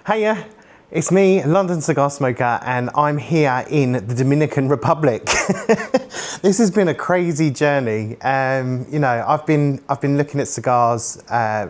Hiya, it's me, London cigar smoker, and I'm here in the Dominican Republic. This has been a crazy journey. You know, I've been looking at cigars,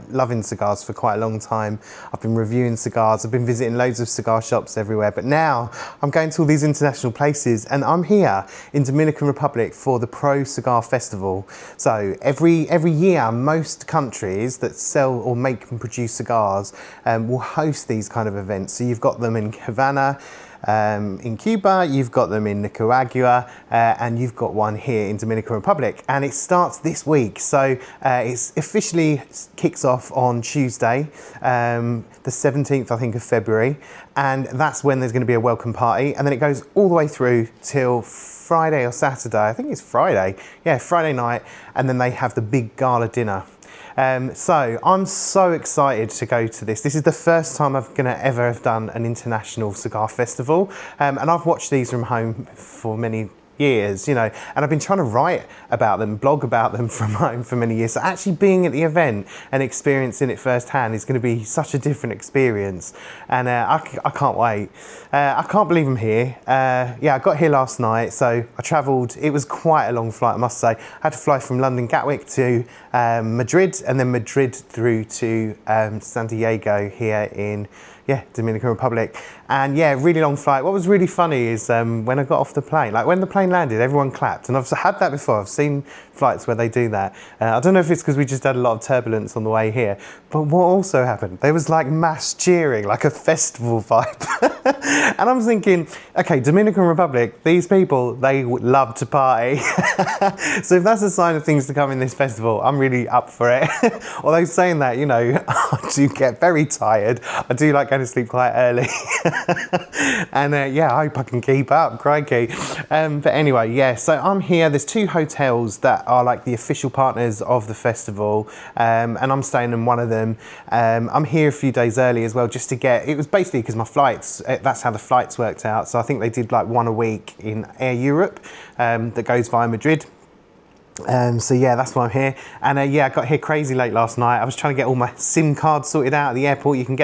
loving cigars for quite a long time. I've been reviewing cigars. I've been visiting loads of cigar shops everywhere. But now I'm going to all these international places, and I'm here in Dominican Republic for the ProCigar Festival. So every year, most countries that sell or make and produce cigars will host these kind of events. So you've got them in Havana, in Cuba, you've got them in Nicaragua, and you've got one here in Dominican Republic, and it starts this week. So it's officially kicks off on Tuesday, the 17th, I think, of February, and that's when there's going to be a welcome party, and then it goes all the way through till Friday or Saturday. I think it's Friday. Yeah, Friday night, and then they have the big gala dinner. So I'm so excited to go to this. This is the first time I'm going to ever have done an international cigar festival, and I've watched these from home for many years, you know, and I've been trying to write about them, blog about them from home for many years. So actually being at the event and experiencing it firsthand is going to be such a different experience, and I can't wait. I can't believe I'm here. Yeah, I got here last night, so I travelled. It was quite a long flight, I must say. I had to fly from London Gatwick to Madrid, and then Madrid through to Santiago here in Dominican Republic. And yeah, really long flight. What was really funny is when I got off the plane, like when the plane landed, everyone clapped. And I've had that before. I've seen flights where they do that. I don't know if it's because we just had a lot of turbulence on the way here, but what also happened, there was like mass cheering, like a festival vibe. And I was thinking, okay, Dominican Republic, these people, they love to party. So if that's a sign of things to come in this festival, I'm really up for it. Although saying that, you know, I do get very tired. I do like going to sleep quite early. And yeah, I hope I can keep up, crikey. But anyway, yeah, so I'm here. There's two hotels that are like the official partners of the festival, and I'm staying in one of them. I'm here a few days early as well, just to get, it was basically because my flights, that's how the flights worked out. So I think they did like one a week in Air Europe that goes via Madrid. So yeah, that's why I'm here. And yeah, I got here crazy late last night. I was trying to get all my SIM cards sorted out at the airport. You can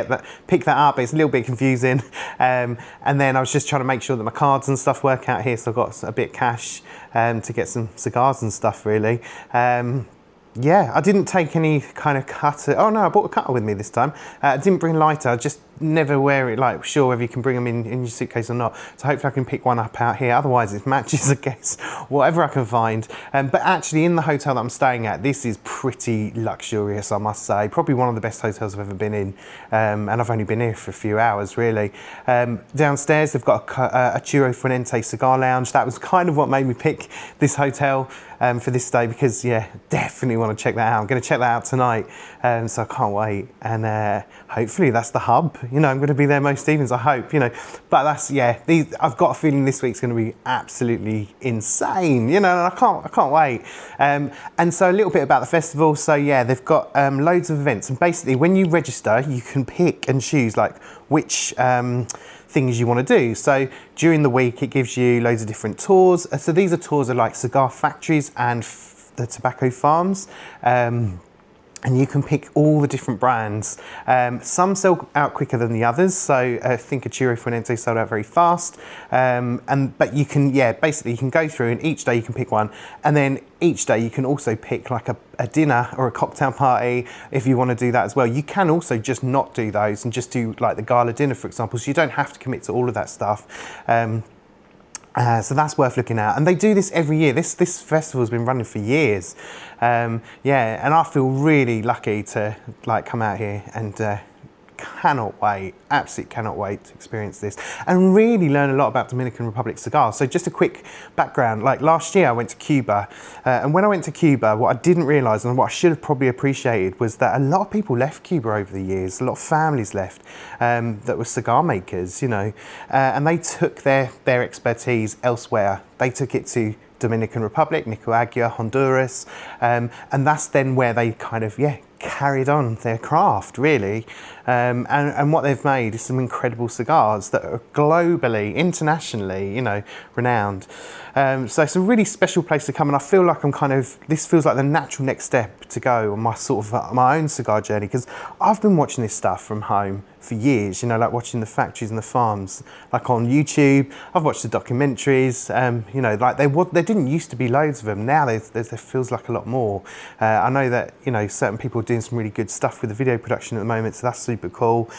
pick that up. It's a little bit confusing. And then I was just trying to make sure that my cards and stuff work out here. So I've got a bit of cash to get some cigars and stuff, really. Yeah, I didn't take any kind of cutter. Oh no, I brought a cutter with me this time. I didn't bring a lighter. I just never wear it, like, sure whether you can bring them in your suitcase or not. So hopefully I can pick one up out here. Otherwise it's matches, I guess, whatever I can find. But actually in the hotel that I'm staying at, this is pretty luxurious, I must say. Probably one of the best hotels I've ever been in. And I've only been here for a few hours, really. Downstairs they've got a Arturo Fuente cigar lounge. That was kind of what made me pick this hotel for this day, because yeah, definitely want to check that out. I'm going to check that out tonight, so I can't wait. And hopefully that's the hub. You know, I'm going to be there most evenings, I hope, you know. But that's, yeah, I've got a feeling this week's going to be absolutely insane, you know, and I can't wait. And so a little bit about the festival. So yeah, they've got loads of events, and basically when you register, you can pick and choose like which things you want to do. So during the week, it gives you loads of different tours. So these are tours of like cigar factories and the tobacco farms. And you can pick all the different brands. Some sell out quicker than the others. So I think Arturo Fuente sold out very fast. But you can, yeah, basically you can go through and each day you can pick one. And then each day you can also pick like a dinner or a cocktail party if you want to do that as well. You can also just not do those and just do like the gala dinner, for example. So you don't have to commit to all of that stuff. So that's worth looking at, and they do this every year. This festival's been running for years. Yeah, and I feel really lucky to like come out here, and cannot wait, absolutely cannot wait to experience this and really learn a lot about Dominican Republic cigars. So just a quick background, like last year I went to Cuba, and when I went to Cuba, what I didn't realise and what I should have probably appreciated was that a lot of people left Cuba over the years, a lot of families left that were cigar makers, you know, and they took their expertise elsewhere. They took it to Dominican Republic, Nicaragua, Honduras, and that's then where they kind of, yeah, carried on their craft, really. And what they've made is some incredible cigars that are globally, internationally, you know, renowned. So it's a really special place to come, and I feel like this feels like the natural next step to go on my sort of my own cigar journey, because I've been watching this stuff from home for years, you know, like watching the factories and the farms, like on YouTube. I've watched the documentaries, you know, like there didn't used to be loads of them. Now there feels like a lot more. I know that, you know, certain people are doing some really good stuff with the video production at the moment, so that's super cool.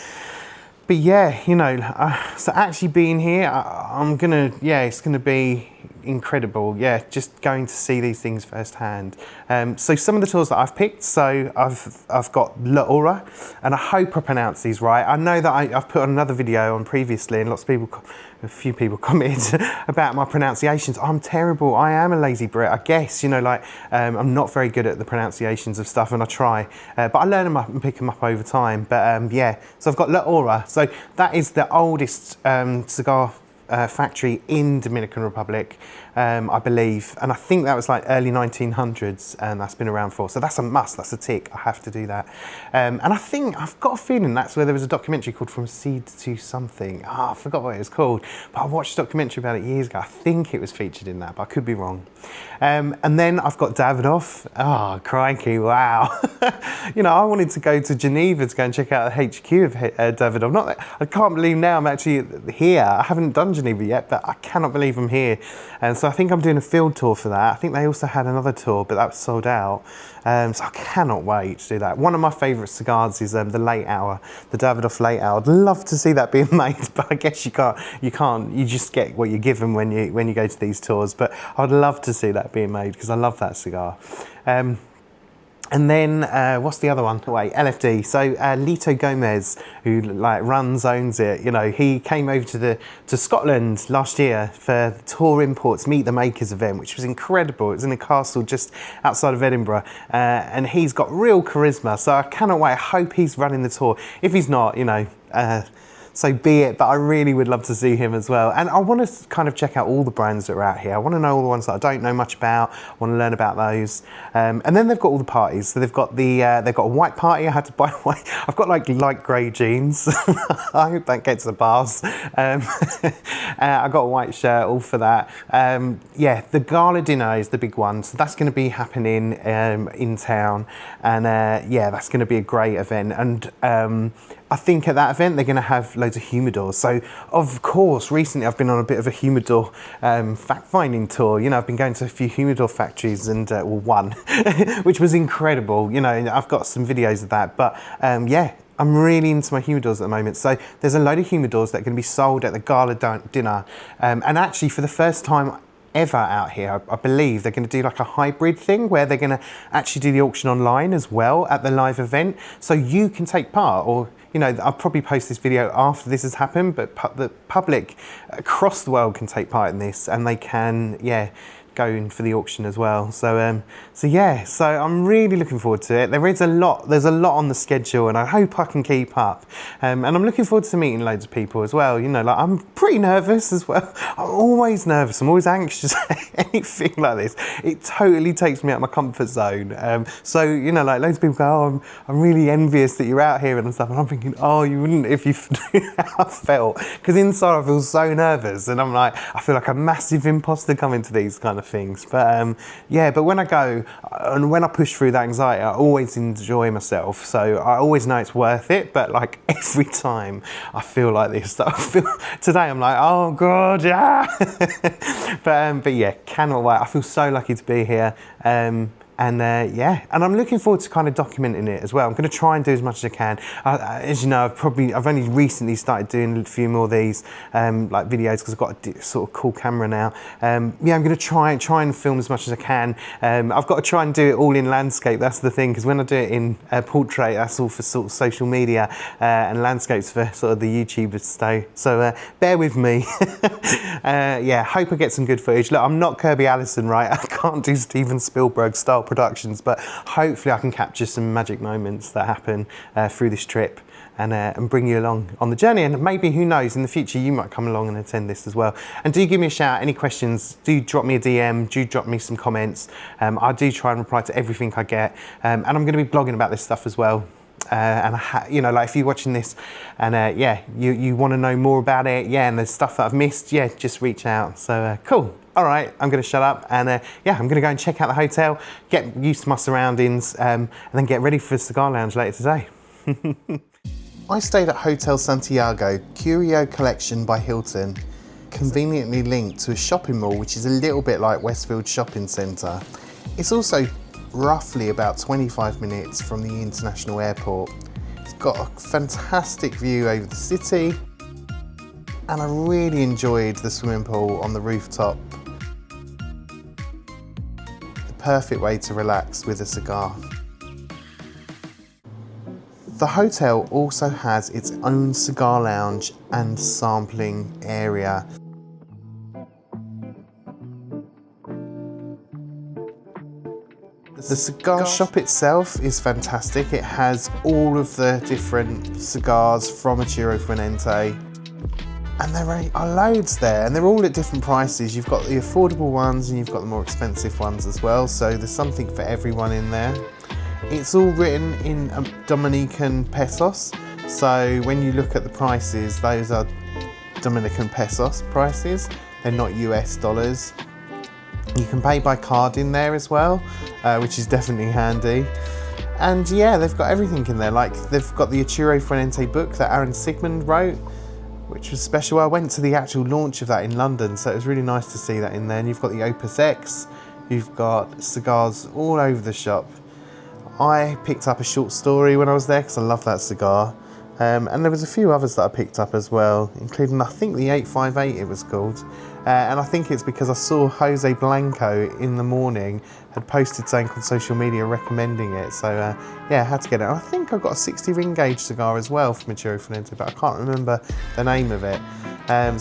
But yeah, you know, so actually being here, it's gonna be incredible. Yeah, just going to see these things firsthand. So some of the tours that I've picked, so I've got Aurora, and I hope I pronounce these right. I know that I've put on another video on previously, and a few people commented about my pronunciations. I'm terrible. I am a lazy Brit, I guess. You know, like I'm not very good at the pronunciations of stuff, and I try, but I learn them up and pick them up over time. But yeah, so I've got Aurora. So that is the oldest cigar factory in Dominican Republic, I believe, and I think that was like early 1900s, and that's been around for. So that's a must. That's a tick. I have to do that. And I think I've got a feeling that's where there was a documentary called From Seed to Something. I forgot what it was called, but I watched a documentary about it years ago. I think it was featured in that, but I could be wrong. And then I've got Davidoff. Oh, crikey! Wow. You know, I wanted to go to Geneva to go and check out the HQ of Davidoff. Not that, I can't believe now I'm actually here. I haven't done Geneva yet, but I cannot believe I'm here. And so I think I'm doing a field tour for that. I think they also had another tour, but that was sold out. So I cannot wait to do that. One of my favourite cigars is the Late Hour, the Davidoff Late Hour. I'd love to see that being made, but I guess you can't. You just get what you're given when you go to these tours. But I'd love to see that being made because I love that cigar. And then, what's the other one? Wait, LFD. So Lito Gomez, who like owns it, you know, he came over to Scotland last year for the Tour Imports Meet the Makers event, which was incredible. It was in a castle just outside of Edinburgh, and he's got real charisma. So I cannot wait. I hope he's running the tour. If he's not, you know, so be it, but I really would love to see him as well. And I want to kind of check out all the brands that are out here. I want to know all the ones that I don't know much about. I want to learn about those. And then they've got all the parties. So they've got they've got a white party. I had to buy white. I've got like light grey jeans. I hope that gets a pass. I got a white shirt, all for that. Yeah, the gala dinner is the big one. So that's going to be happening in town. And yeah, that's going to be a great event. And I think at that event they're going to have loads of humidors. So of course, recently I've been on a bit of a humidor fact-finding tour. You know, I've been going to a few humidor factories, and well, one, which was incredible. You know, I've got some videos of that. But yeah, I'm really into my humidors at the moment. So there's a load of humidors that are going to be sold at the gala dinner, and actually for the first time ever out here, I believe they're going to do like a hybrid thing where they're going to actually do the auction online as well at the live event, so you can take part. Or, you know, I'll probably post this video after this has happened, but the public across the world can take part in this, and they can, yeah, go in for the auction as well. So yeah, so I'm really looking forward to it. There's a lot on the schedule, and I hope I can keep up. And I'm looking forward to meeting loads of people as well. You know, like I'm pretty nervous as well. I'm always nervous. I'm always anxious at anything like this. It totally takes me out of my comfort zone. So, you know, like loads of people go, oh, I'm really envious that you're out here and stuff. And I'm thinking, oh, you wouldn't if you knew how I felt. Because inside I feel so nervous, and I'm like, I feel like a massive imposter coming to these kind of things. But yeah, but when I go and when I push through that anxiety, I always enjoy myself. So I always know it's worth it. But like every time I feel like this, today I'm like, oh God, yeah. But yeah, cannot wait. I feel so lucky to be here. And yeah, and I'm looking forward to kind of documenting it as well. I'm going to try and do as much as I can. As you know, I've only recently started doing a few more of these like videos because I've got a sort of cool camera now. Yeah, I'm going to try and film as much as I can. I've got to try and do it all in landscape. That's the thing, because when I do it in portrait, that's all for sort of social media, and landscapes for sort of the YouTubers. So bear with me. Yeah, hope I get some good footage. Look, I'm not Kirby Allison, right? I can't do Steven Spielberg Star style productions, but hopefully I can capture some magic moments that happen through this trip and bring you along on the journey. And maybe, who knows, in the future you might come along and attend this as well. And do give me a shout, any questions, do drop me a DM, do drop me some comments. I do try and reply to everything I get, and I'm going to be blogging about this stuff as well. You know, like if you're watching this and yeah, you want to know more about it, yeah, and there's stuff that I've missed, yeah, just reach out. So cool. All right, I'm going to shut up and yeah, I'm going to go and check out the hotel, get used to my surroundings, and then get ready for the cigar lounge later today. I stayed at Hotel Santiago, Curio Collection by Hilton, conveniently linked to a shopping mall which is a little bit like Westfield Shopping Centre. It's also roughly about 25 minutes from the international airport. It's got a fantastic view over the city, and I really enjoyed the swimming pool on the rooftop. The perfect way to relax with a cigar. The hotel also has its own cigar lounge and sampling area. The cigar shop itself is fantastic. It has all of the different cigars from Arturo Fuente, and there are loads there, and they're all at different prices. You've got the affordable ones and you've got the more expensive ones as well, so there's something for everyone in there. It's all written in Dominican pesos, so when you look at the prices, those are Dominican pesos prices, they're not US dollars. You can pay by card in there as well, which is definitely handy. And yeah, they've got everything in there. Like, they've got the Arturo Fuente book that Aaron Sigmund wrote, which was special. I went to the actual launch of that in London, so it was really nice to see that in there. And you've got the Opus X, you've got cigars all over the shop. I picked up a short story when I was there because I love that cigar. And there was a few others that I picked up as well, including, I think, the 858 it was called. And I think it's because I saw Jose Blanco in the morning had posted something on social media recommending it. So yeah, I had to get it. And I think I got a 60 ring gauge cigar as well from Arturo Fuente, but I can't remember the name of it.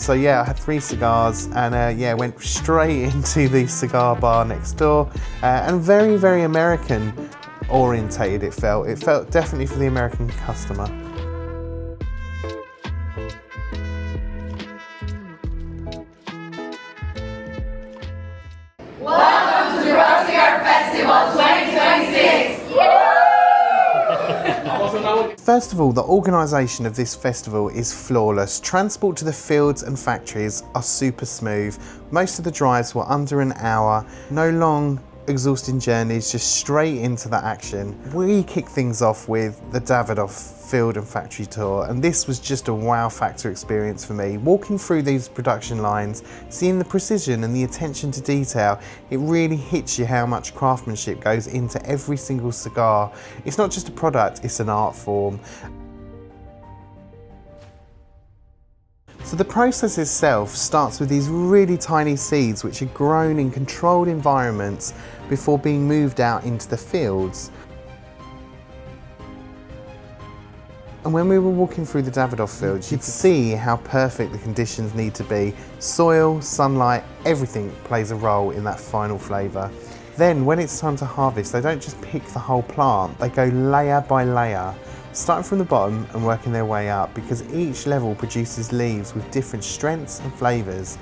So yeah, I had 3 cigars and yeah, went straight into the cigar bar next door. And very, very American orientated it felt. It felt definitely for the American customer. Welcome to the ProCigar Festival 2026! First of all, the organisation of this festival is flawless. Transport to the fields and factories are super smooth. Most of the drives were under an hour, no long exhausting journeys, just straight into the action. We kicked things off with the Davidoff field and factory tour, and this was just a wow factor experience for me. Walking through these production lines, seeing the precision and the attention to detail, it really hits you how much craftsmanship goes into every single cigar. It's not just a product, it's an art form. So the process itself starts with these really tiny seeds which are grown in controlled environments before being moved out into the fields. And when we were walking through the Davidoff fields, you'd see how perfect the conditions need to be. Soil, sunlight, everything plays a role in that final flavour. Then when it's time to harvest, they don't just pick the whole plant, they go layer by layer, starting from the bottom and working their way up, because each level produces leaves with different strengths and flavours.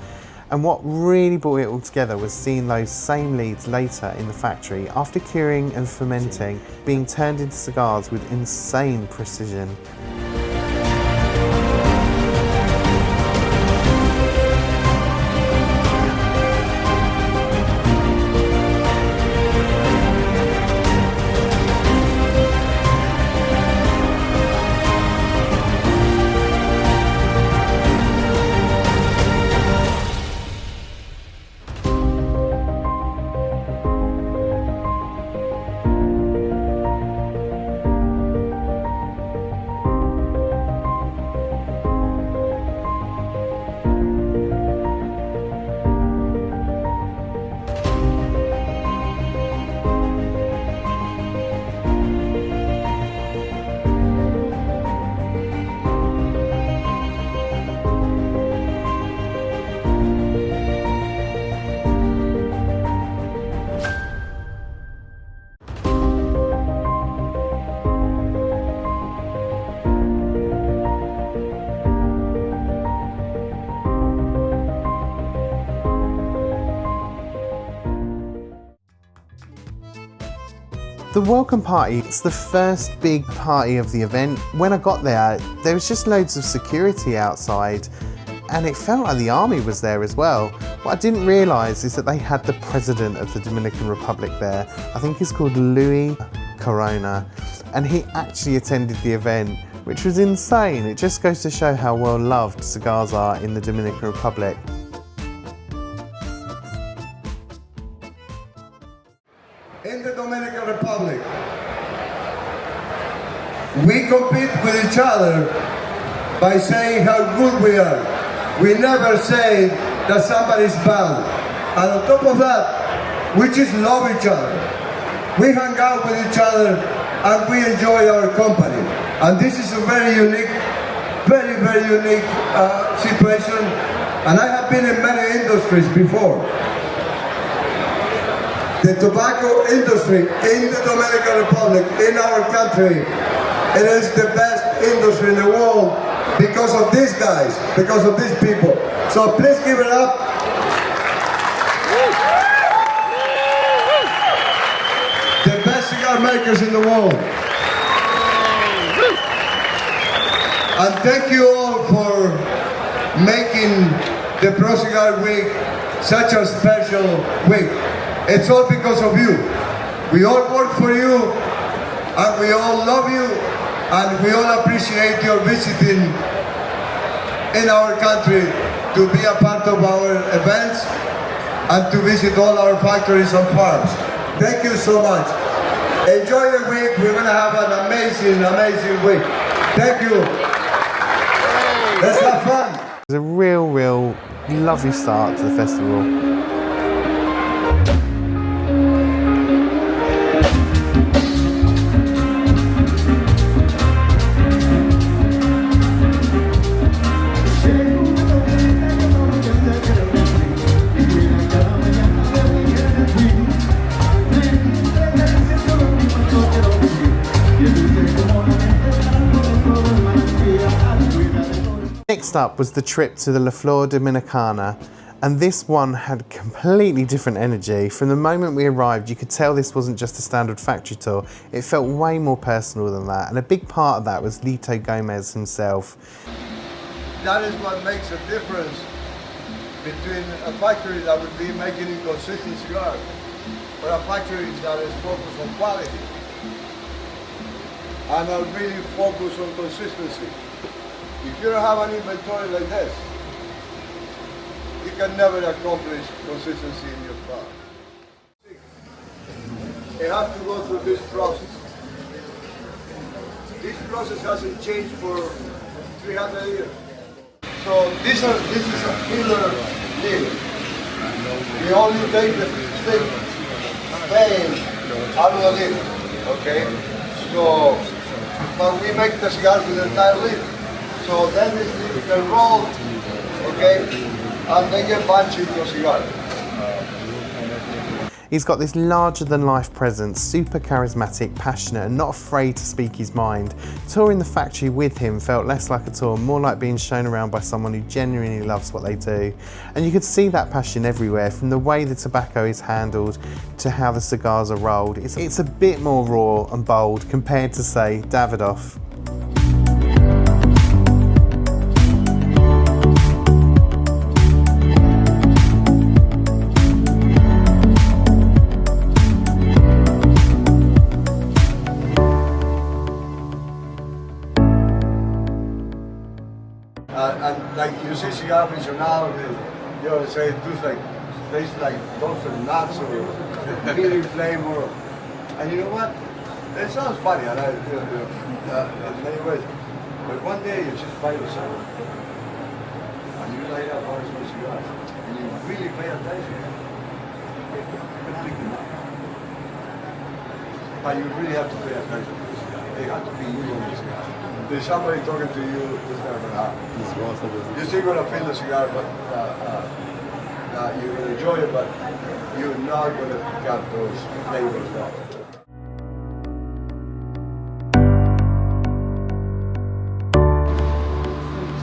And what really brought it all together was seeing those same leaves later in the factory, after curing and fermenting, being turned into cigars with insane precision. The welcome party, it's the first big party of the event. When I got there was just loads of security outside and it felt like the army was there as well. What I didn't realise is that they had the president of the Dominican Republic there. I think he's called Luis Corona, and he actually attended the event, which was insane. It just goes to show how well loved cigars are in the Dominican Republic. In the Dominican Republic, we compete with each other by saying how good we are. We never say that somebody's bad. And on top of that, we just love each other. We hang out with each other and we enjoy our company. And this is a very unique, very unique situation. And I have been in many industries before. The tobacco industry in the Dominican Republic, in our country, it is the best industry in the world because of these guys, because of these people. So please give it up. The best cigar makers in the world. And thank you all for making the ProCigar Week such a special week. It's all because of you. We all work for you, and we all love you, and we all appreciate your visiting in our country to be a part of our events and to visit all our factories and farms. Thank you so much. Enjoy the week. We're going to have an amazing week. Thank you. Let's have fun. It was a real lovely start to the festival. Next up was the trip to the Flor Dominicana, and this one had completely different energy. From the moment we arrived, you could tell this wasn't just a standard factory tour. It felt way more personal than that, and a big part of that was Lito Gomez himself. That is what makes a difference between a factory that would be making inconsistent cigars or a factory that is focused on quality and are really focused on consistency. If you don't have an inventory like this, you can never accomplish consistency in your product. You have to go through this process. This process hasn't changed for 300 years. So this is a filler leaf. We only take the thick vein out of the leaf, okay? So, but we make the cigar with the entire leaf. So then this leaf can roll, okay, and then get bunched into a cigar. He's got this larger-than-life presence, super charismatic, passionate, and not afraid to speak his mind. Touring the factory with him felt less like a tour, more like being shown around by someone who genuinely loves what they do. And you could see that passion everywhere, from the way the tobacco is handled to how the cigars are rolled. It's a bit more raw and bold compared to, say, Davidoff. And like you see cigar aficionado, you know, say it tastes like toasted nuts or peely flavor. And you know what? It sounds funny, and in many ways. But one day you just by yourself, and you light up one of those cigars, and you really pay attention. You can pick them up. But you really have to pay attention to the cigar. They have to be you on the cigar. There's somebody talking to you, it's never going to happen. You're still going to feel the cigar, but you're going to enjoy it, but you're not going to pick up those flavors now.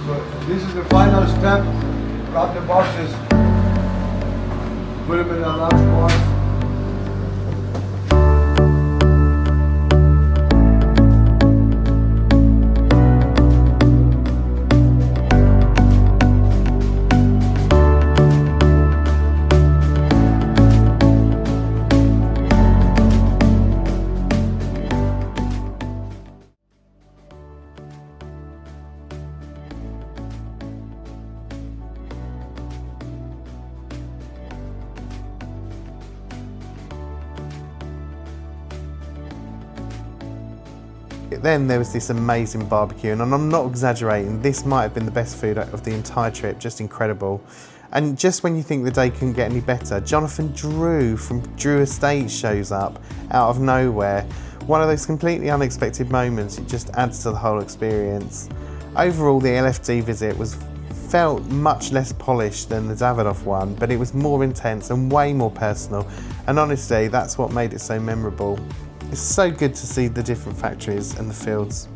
So this is the final step. Cut the boxes, put them in a large box. Then there was this amazing barbecue, and I'm not exaggerating, this might have been the best food of the entire trip, just incredible. And just when you think the day couldn't get any better, Jonathan Drew from Drew Estate shows up out of nowhere. One of those completely unexpected moments, it just adds to the whole experience. Overall, the LFD visit felt much less polished than the Davidoff one, but it was more intense and way more personal, and honestly, that's what made it so memorable. It's so good to see the different factories and the fields.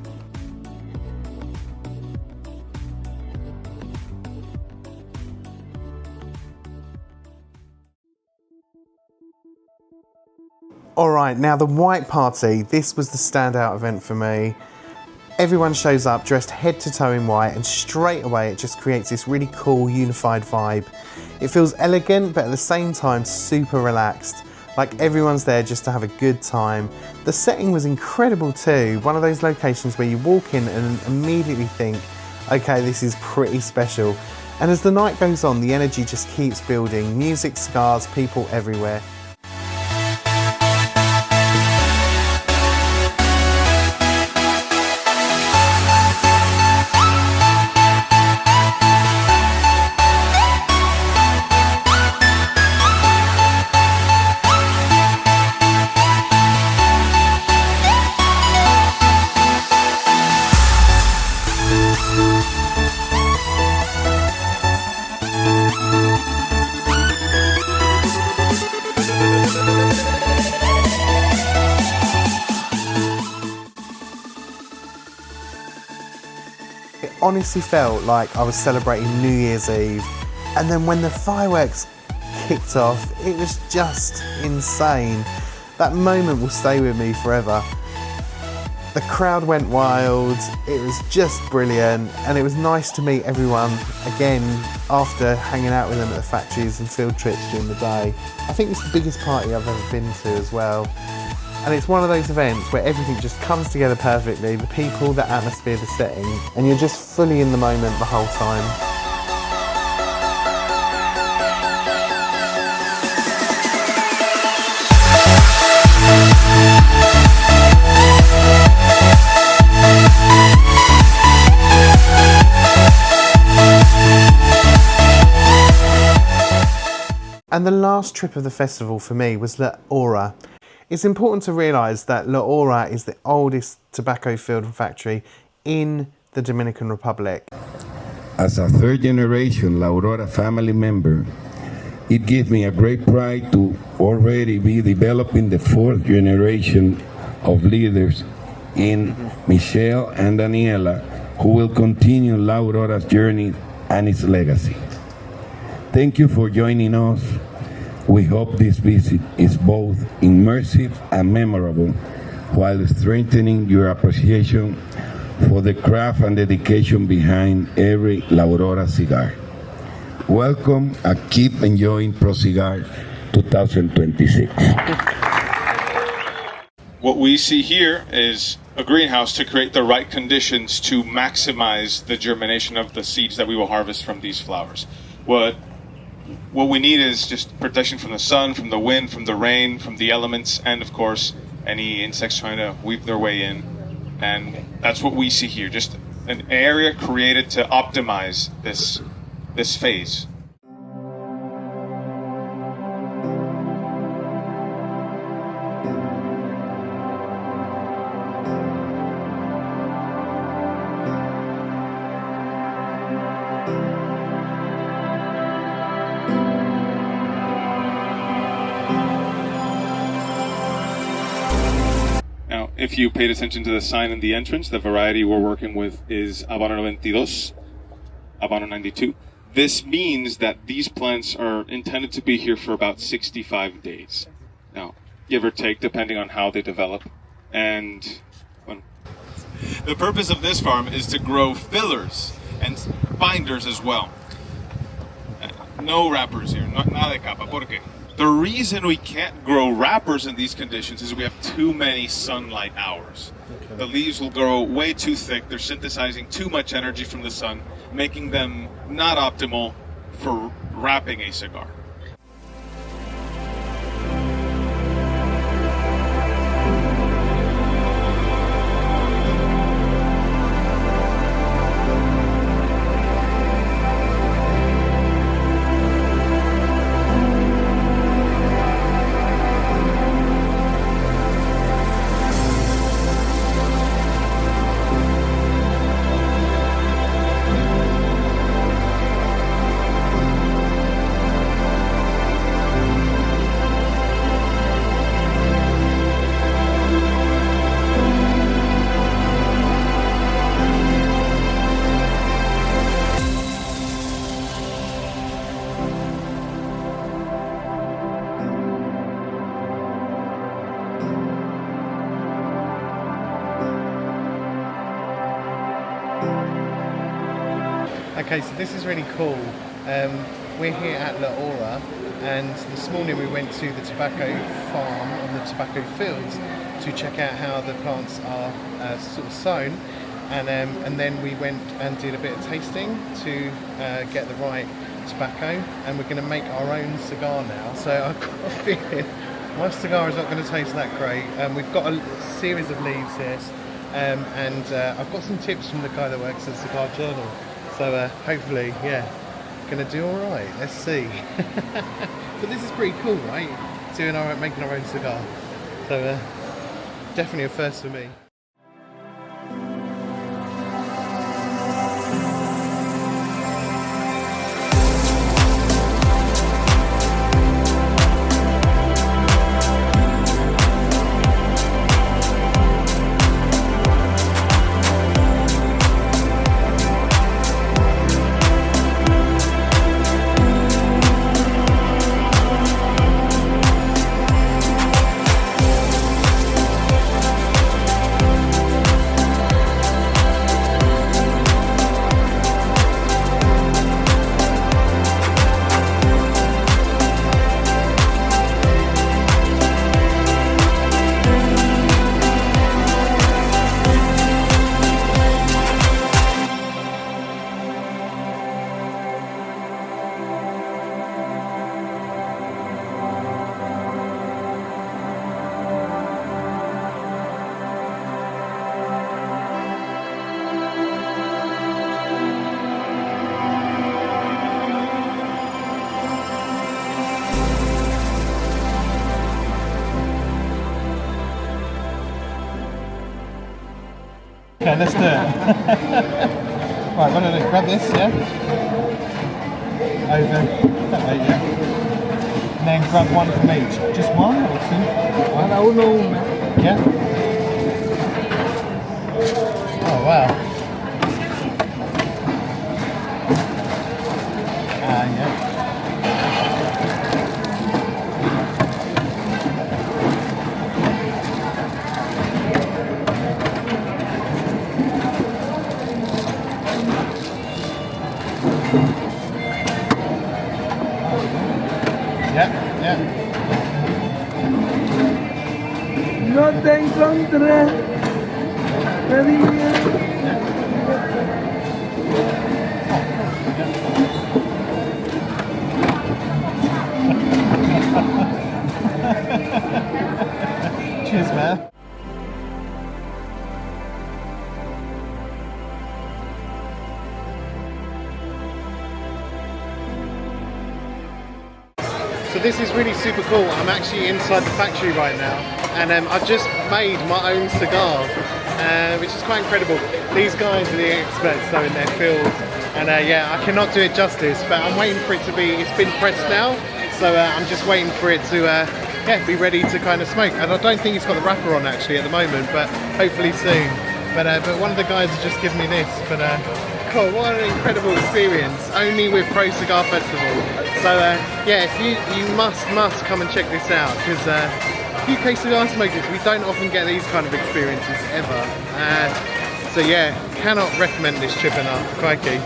Alright, now the white party, this was the standout event for me. Everyone shows up dressed head to toe in white, and straight away it just creates this really cool unified vibe. It feels elegant but at the same time super relaxed, like everyone's there just to have a good time. The setting was incredible too, one of those locations where you walk in and immediately think, okay, this is pretty special. And as the night goes on, the energy just keeps building, music, cigars, people everywhere. It honestly felt like I was celebrating New Year's Eve, and then when the fireworks kicked off, it was just insane. That moment will stay with me forever. The crowd went wild, it was just brilliant, and it was nice to meet everyone again after hanging out with them at the factories and field trips during the day. I think it's the biggest party I've ever been to as well. And it's one of those events where everything just comes together perfectly, the people, the atmosphere, the setting, and you're just fully in the moment the whole time. And the last trip of the festival for me was Aurora. It's important to realise that Aurora is the oldest tobacco field and factory in the Dominican Republic. As a third-generation Aurora family member, it gives me a great pride to already be developing the fourth generation of leaders in Michelle and Daniela, who will continue Aurora's journey and its legacy. Thank you for joining us. We hope this visit is both immersive and memorable, while strengthening your appreciation for the craft and dedication behind every Aurora cigar. Welcome and keep enjoying ProCigar 2026. What we see here is a greenhouse to create the right conditions to maximize the germination of the seeds that we will harvest from these flowers. What we need is just protection from the sun, from the wind, from the rain, from the elements, and of course, any insects trying to weave their way in. And that's what we see here, just an area created to optimize this phase. If you paid attention to the sign in the entrance, the variety we're working with is Habano 92, Habano 92. This means that these plants are intended to be here for about 65 days. Now, give or take, depending on how they develop. And the purpose of this farm is to grow fillers and binders as well. No wrappers here, nada de capa. ¿Por qué? The reason we can't grow wrappers in these conditions is we have too many sunlight hours. Okay. The leaves will grow way too thick. They're synthesizing too much energy from the sun, making them not optimal for wrapping a cigar. Okay, so this is really cool. We're here at Aurora, and this morning we went to the tobacco farm on the tobacco fields to check out how the plants are sort of sown, and then we went and did a bit of tasting to get the right tobacco, and we're going to make our own cigar now. So I've got a feeling my cigar is not going to taste that great. We've got a series of leaves here, and I've got some tips from the guy that works at Cigar Journal. So hopefully, yeah, gonna do all right. Let's see. But this is pretty cool, right? Making our own cigar. So definitely a first for me. Okay, let's do it. Right, what do I do? Grab this, yeah? Over. That way, yeah. And then grab one from each. Just one or two? One. Yeah? Oh, wow. Yeah. No te encontré, te dije. Cheers, man. So this is really super cool. I'm actually inside the factory right now, and I've just made my own cigar, which is quite incredible. These guys are the experts though in their field, and yeah, I cannot do it justice, but I'm waiting for it to be, it's been pressed now, so I'm just waiting for it to yeah, be ready to kind of smoke. And I don't think it's got the wrapper on actually at the moment, but hopefully soon. But one of the guys has just given me this, but cool, what an incredible experience, only with ProCigar Festival. So yeah, if you must come and check this out, because UK cigar smokers, we don't often get these kind of experiences ever. So yeah, cannot recommend this trip enough, crikey.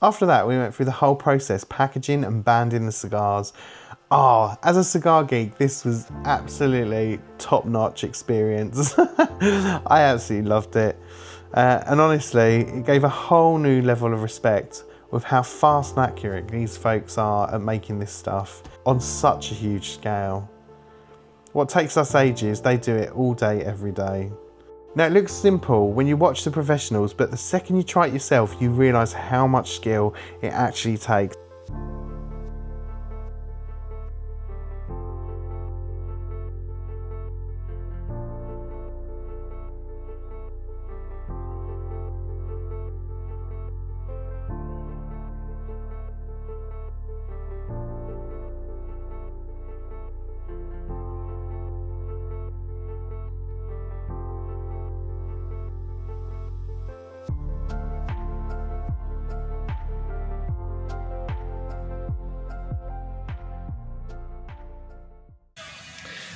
After that, we went through the whole process, packaging and banding the cigars. Oh, as a cigar geek, this was absolutely top-notch experience. I absolutely loved it. And honestly, it gave a whole new level of respect with how fast and accurate these folks are at making this stuff on such a huge scale. What takes us ages, they do it all day, every day. Now it looks simple when you watch the professionals, but the second you try it yourself, you realise how much skill it actually takes.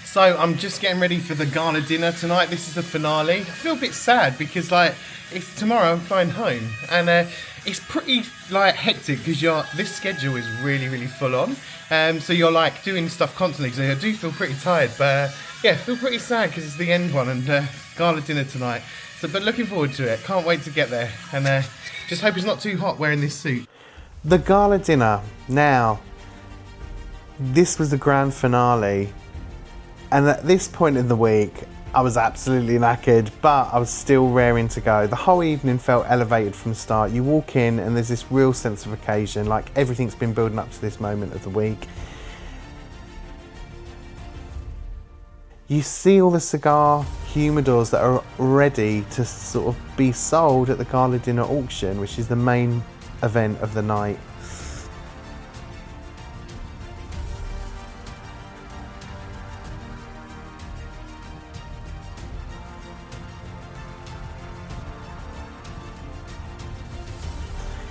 So I'm just getting ready for the gala dinner tonight. This is the finale. I feel a bit sad because it's tomorrow I'm flying home, and it's pretty hectic because this schedule is really full on. So you're doing stuff constantly. So I do feel pretty tired, but yeah, feel pretty sad because it's the end one and gala dinner tonight. So but looking forward to it. Can't wait to get there, and just hope it's not too hot wearing this suit. The gala dinner. Now, this was the grand finale. And at this point in the week, I was absolutely knackered, but I was still raring to go. The whole evening felt elevated from the start. You walk in and there's this real sense of occasion, like everything's been building up to this moment of the week. You see all the cigar humidors that are ready to sort of be sold at the gala dinner auction, which is the main event of the night.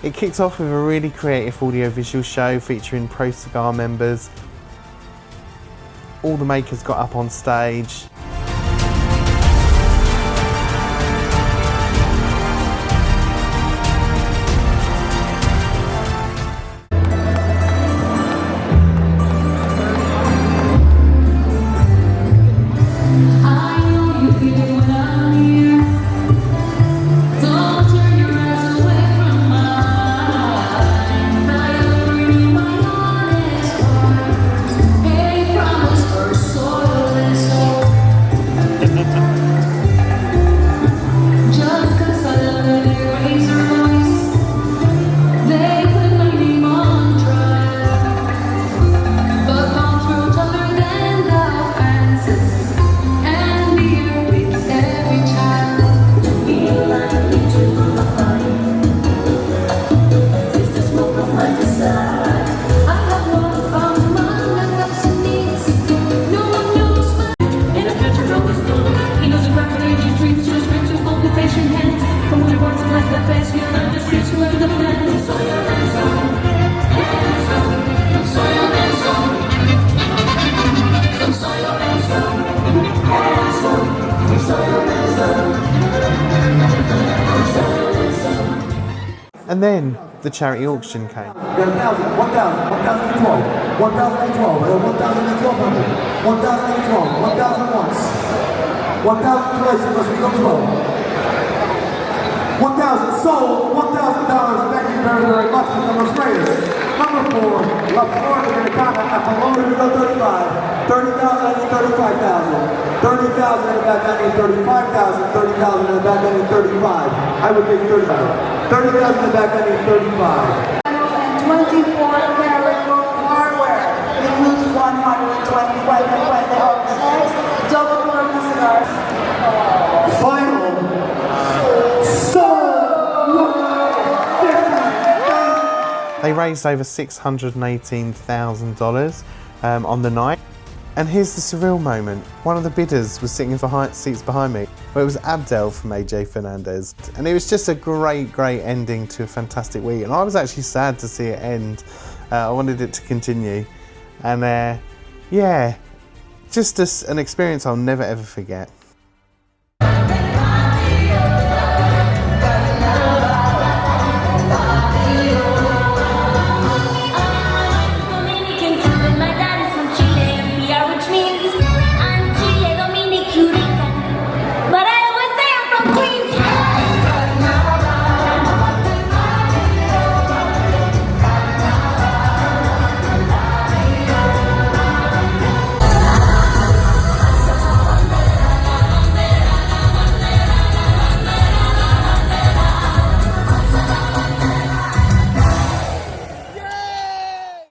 It kicked off with a really creative audio-visual show featuring ProCigar members. All the makers got up on stage. And then the charity auction came. 1,000, 1,000, 1,012, 1,012, 1,012, 1,012, 1,000 once, 1,000 twice, it must be 12. 1,000 sold, $1,000. Thank you very much for the greatest. Number 4, La Flor Dominicana at below 35. 30,000, I need 35,000. 30,000 in the back, I need 35,000. 30,000 in the back, I need 35. I would take 35. 30,000 in the back, I need 35. And 24-karat gold hardware includes 120 Fuente oversized double purple cigars. Final They raised over $618,000 on the night. And here's the surreal moment. One of the bidders was sitting in seats behind me. Well, it was Abdel from AJ Fernandez. And it was just a great ending to a fantastic week. And I was actually sad to see it end. I wanted it to continue. And yeah, just an experience I'll never ever forget.